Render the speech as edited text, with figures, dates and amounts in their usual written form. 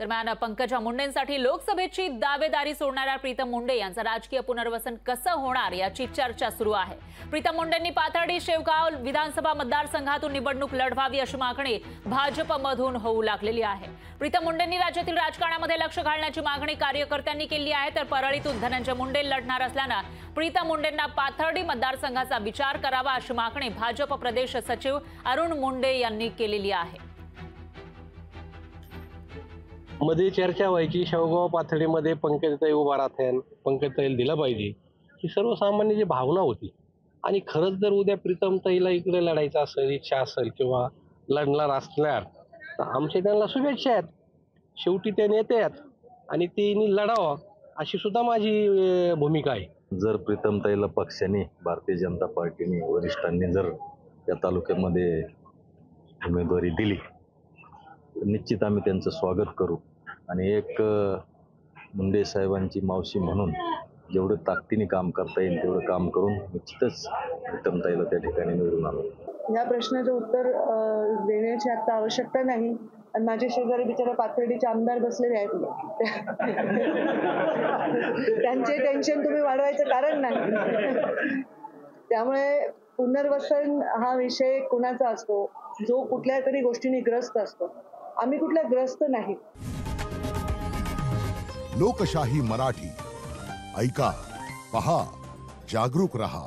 दरम्यान पंकजा मुंडेंसाठी लोकसभेची दावेदारी सोडणाऱ्या प्रीतम मुंडे यांचं राजकीय पुनर्वसन कसं होणार याची चर्चा सुरू आहे। प्रीतम मुंडेंनी पाथर्डी शेवगाव विधानसभा मतदारसंघातून निवडणूक लढवावी अशी मागणी भाजपमधून होऊ लागलेली आहे। प्रीतम मुंडेंनी राज्यातील राजकारणामध्ये लक्ष घालण्याची मागणी कार्यकर्त्यांनी केली आहे, तर परळीतून धनंजय मुंडे लढणार असल्यानं प्रीतम मुंडेंना पाथर्डी मतदारसंघाचा विचार करावा अशी मागणी भाजप प्रदेश सचिव अरुण मुंडे यांनी केलेली आहे। मध्ये चर्चा व्हायची शेवगाव पाथर्डीमध्ये पंकजताई उभा राहत्यान, पंकजताईला दिला पाहिजे, ही सर्वसामान्य जी भावना होती। आणि खरंच जर उद्या प्रीतमताईला इकडे लढायचं असेल, इच्छा असेल किंवा लढणार असणार तर आमच्या त्यांना शुभेच्छा आहेत। शेवटी ते नेते आहेत आणि त्यांनी लढावं अशी सुद्धा माझी भूमिका आहे। जर प्रीतमताईला पक्षाने, भारतीय जनता पार्टीने, वरिष्ठांनी जर या तालुक्यामध्ये उमेदवारी दिली तर निश्चित आम्ही त्यांचं स्वागत करू आणि एक मुंडे साहेबांची मावशी म्हणून जेवढं ताकदीने काम करता येईल तेवढं काम करून निश्चितच प्रीतमताईला त्या ठिकाणी निवडून आणू। या प्रश्नाचं उत्तर देण्याची आता आवश्यकता नाही आणि माझे शेजारी बिचारे पाथर्डीचे आमदार बसलेले आहेत, त्यांचे टेन्शन तुम्ही वाढवायचं कारण नाही। त्यामुळे पुनर्वसन हा विषय कुणाचा असतो, जो कुठल्या तरी गोष्टीने ग्रस्त असतो, आम्ही कुठल्या ग्रस्त नाही। लोकशाही मराठी ऐका, पहा, जागरूक रहा।